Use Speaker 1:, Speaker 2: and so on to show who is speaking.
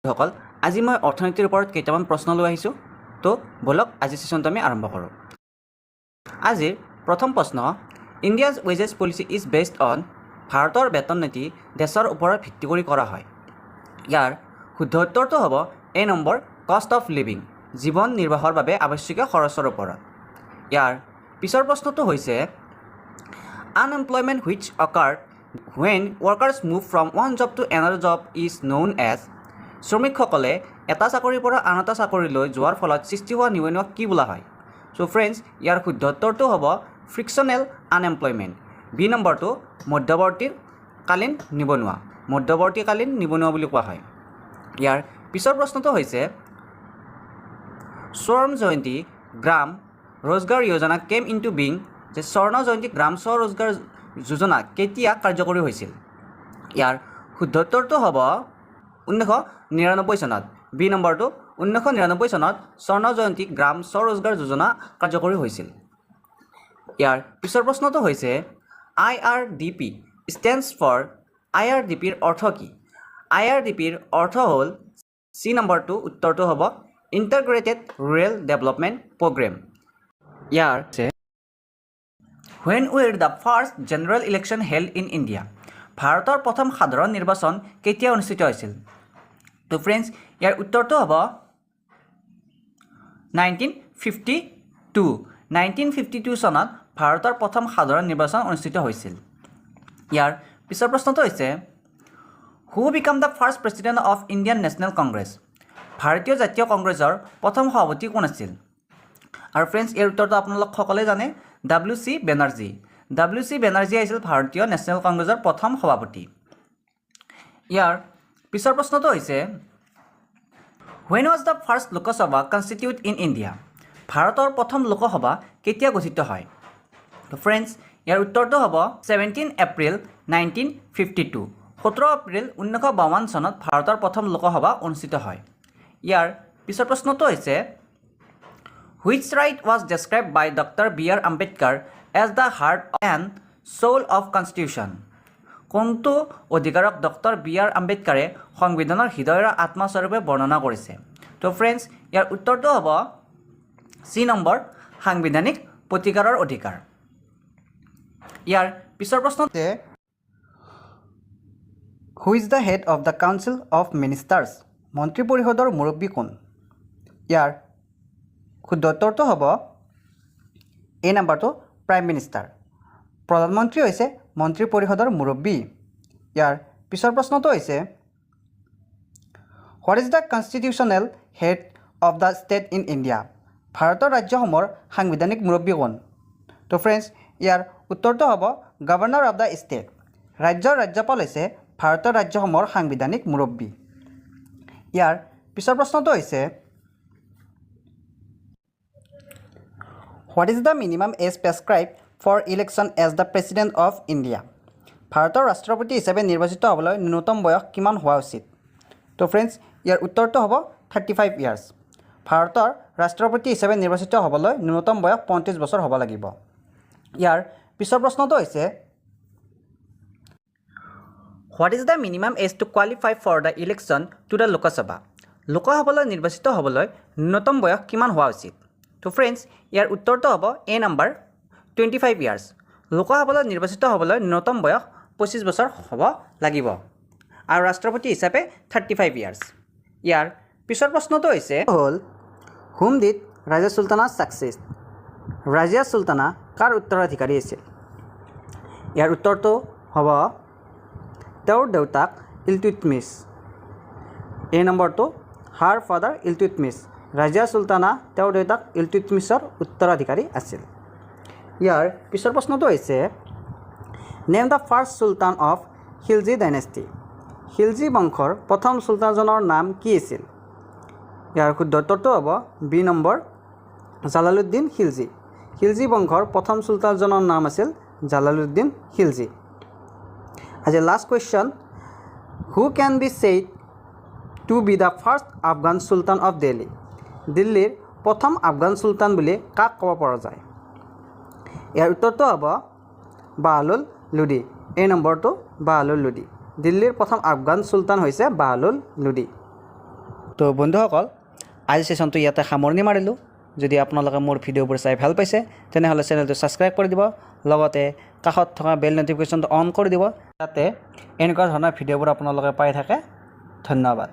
Speaker 1: সকল আজি মই অৰ্থনীতিৰ ওপৰত কেইটামান প্ৰশ্ন লৈ আহিছোঁ তো বলক আজি সেশনটো আমি আৰম্ভ কৰোঁ আজিৰ প্ৰথম প্ৰশ্ন India's wages policy is based on ভাৰতৰ বেতন নীতি দেশৰ ওপৰত ভিত্তি কৰি কৰা হয় ইয়াৰ শুদ্ধ উত্তৰটো হ'ব এ নম্বৰ কষ্ট অফ লিভিং জীৱন নিৰ্বাহৰ বাবে আৱশ্যকীয় খৰচৰ ওপৰত ইয়াৰ পিছৰ প্ৰশ্নটো হৈছে unemployment which occurred when workers move from one job to another job is known as শ্ৰমিকসকলে এটা চাকৰিৰ পৰা আন এটা চাকৰিলৈ যোৱাৰ ফলত সৃষ্টি হোৱা নিবনুৱাক কি বোলা হয় সো ফ্ৰেণ্ডছ ইয়াৰ শুদ্ধ উত্তৰটো হ'ব ফ্ৰিকশ্যনেল আনএমপ্লয়মেণ্ট বি নম্বৰটো মধ্যৱৰ্তীকালীন নিবনুৱা বুলি কোৱা হয় ইয়াৰ পিছৰ প্ৰশ্নটো হৈছে স্বৰ্ণ জয়ন্তী গ্ৰাম ৰোজগাৰ যোজনা কেম ইনটু বিং যে স্বৰ্ণ জয়ন্তী গ্ৰাম স্বৰোজগাৰ যোজনা কেতিয়া কাৰ্যকৰী হৈছিল ইয়াৰ শুদ্ধ উত্তৰটো হ'ব 1999 চনত বি নম্বৰটো 1999 চনত স্বৰ্ণ জয়ন্তী গ্ৰাম স্বৰোজগাৰ যোজনা কাৰ্যকৰী হৈছিল ইয়াৰ পিছৰ প্ৰশ্নটো হৈছে IRDP stands for IRDPৰ অৰ্থ কি IRDPৰ অৰ্থ হ'ল সি নম্বৰটো উত্তৰটো হ'ব ইণ্টিগ্ৰেটেড ৰুৰেল ডেভেলপমেণ্ট প্ৰগ্ৰেম ইয়াৰ When were the first general election held in India? ভাৰতৰ প্ৰথম সাধাৰণ নিৰ্বাচন কেতিয়া অনুষ্ঠিত হৈছিল তো ফ্ৰেণ্ডছ ইয়াৰ উত্তৰটো হ'ব 1952 চনত ভাৰতৰ প্ৰথম সাধাৰণ নিৰ্বাচন অনুষ্ঠিত হৈছিল ইয়াৰ পিছৰ প্ৰশ্নটো হৈছে who became the first president of Indian National Congress ভাৰতীয় জাতীয় কংগ্ৰেছৰ প্ৰথম সভাপতি কোন আছিল আৰু ফ্ৰেণ্ডছ ইয়াৰ উত্তৰটো আপোনালোক সকলোৱে জানে WC বেনাৰ্জী আছিল ভাৰতীয় নেশ্যনেল কংগ্ৰেছৰ প্ৰথম সভাপতি ইয়াৰ পিছৰ প্ৰশ্নটো হৈছে When was the first Lok Sabha constituted in India? ভাৰতৰ প্ৰথম লোকসভা কেতিয়া গঠিত হয় তো ফ্ৰেণ্ডছ ইয়াৰ উত্তৰটো হ'ব 17 এপ্ৰিল 1952 17 এপ্ৰিল 1952 চনত ভাৰতৰ প্ৰথম লোকসভা অনুষ্ঠিত হয় ইয়াৰ পিছৰ প্ৰশ্নটো হৈছে Which right was described by Dr. B.R. Ambedkar as the heart and soul of Constitution? কোনটো অধিকাৰক ডক্টৰ B.R. আম্বেদকাৰে সংবিধানৰ হৃদয়ৰ আত্মাস্বৰূপে বৰ্ণনা কৰিছে তো ফ্ৰেণ্ডছ ইয়াৰ উত্তৰটো হ'ব সি নম্বৰ সাংবিধানিক প্ৰতিকাৰৰ অধিকাৰ ইয়াৰ পিছৰ প্ৰশ্নতে Who is the head of the Council of Ministers? মন্ত্ৰী পৰিষদৰ মুৰব্বী কোন ইয়াৰ শুদ্ধ উত্তৰটো হ'ব এ নম্বৰটো প্ৰাইম মিনিষ্টাৰ প্ৰধানমন্ত্ৰী হৈছে মন্ত্ৰী পৰিষদৰ মুৰব্বী ইয়াৰ পিছৰ প্ৰশ্নটো হৈছে what is the constitutional head of the state in India ভাৰতৰ ৰাজ্যসমূহৰ সাংবিধানিক মুৰব্বী কোন তো ফ্ৰেণ্ডছ ইয়াৰ উত্তৰটো হ'ব গভৰ্ণৰ অফ দ্য ষ্টেট ৰাজ্যৰ ৰাজ্যপাল হৈছে ভাৰতৰ ৰাজ্যসমূহৰ সাংবিধানিক মুৰব্বী ইয়াৰ পিছৰ প্ৰশ্নটো হৈছে What is the minimum age prescribed for election as the President of India? ভাৰতৰ ৰাষ্ট্ৰপতি হিচাপে নিৰ্বাচিত হ'বলৈ ন্যূনতম বয়স কিমান হোৱা উচিত তো ফ্ৰেণ্ডছ ইয়াৰ উত্তৰটো হ'ব 35 ইয়াৰ্ছ ভাৰতৰ ৰাষ্ট্ৰপতি হিচাপে নিৰ্বাচিত হ'বলৈ ন্যূনতম বয়স 35 বছৰ হ'ব লাগিব ইয়াৰ পিছৰ প্ৰশ্নটো হৈছে What is the minimum age to qualify for the election to the Lok Sabha লোকসভালৈ নিৰ্বাচিত হ'বলৈ ন্যূনতম বয়স কিমান হোৱা উচিত তো ফ্ৰেণ্ডছ ইয়াৰ উত্তৰটো হ'ব এ নম্বৰ 25 ইয়াৰ্ছ লোকসভালৈ নিৰ্বাচিত হ'বলৈ ন্যূনতম বয়স 25 বছৰ হ'ব লাগিব আৰু ৰাষ্ট্ৰপতি হিচাপে 35 ইয়াৰ্ছ ইয়াৰ পিছৰ প্ৰশ্নটো হৈছে হ'ল whom did Razia Sultana success Razia Sultana কাৰ উত্তৰাধিকাৰী আছিল ইয়াৰ উত্তৰটো হ'ব তেওঁৰ দেউতাক ইলটুটমিছ এ নম্বৰটো হাৰ ফাদাৰ ইলটুটমিছ ৰাজিয়া চুলতানা তেওঁৰ দেউতাক ইলটুটমিছৰ উত্তৰাধিকাৰী আছিল ইয়াৰ পিছৰ প্ৰশ্নটো হৈছে name the first Sultan of Khilji dynasty Khilji বংশৰ প্ৰথম চুলতানজনৰ নাম কি আছিল ইয়াৰ শুদ্ধ উত্তৰটো হ'ব বি নম্বৰ জালালুদ্দিন খিলজি বংশৰ প্ৰথম চুলতানজনৰ নাম আছিল জালালুদ্দিন খিলজি আজি last question who can be said to be the first Afghan sultan of Delhi দিল্লীৰ প্ৰথম আফগান চুলতান বুলি কাক ক'ব পৰা যায় ইয়াৰ উত্তৰটো হ'ব বাহলুল লোডি এই নম্বৰটো বাহলুল লোডি দিল্লীৰ প্ৰথম আফগান চুলতান হৈছে বাহলুল লোডি তো বন্ধুসকল আজি সেশনটো ইয়াতে সামৰণি মাৰিলোঁ যদি আপোনালোকে মোৰ ভিডিঅ'বোৰ চাই ভাল পাইছে তেনেহ'লে চেনেলটো ছাবস্ক্ৰাইব কৰি দিব লগতে কাষত থকা বেল নটিফিকেশ্যনটো অন কৰি দিব যাতে এনেকুৱা ধৰণৰ ভিডিঅ'বোৰ আপোনালোকে পাই থাকে ধন্যবাদ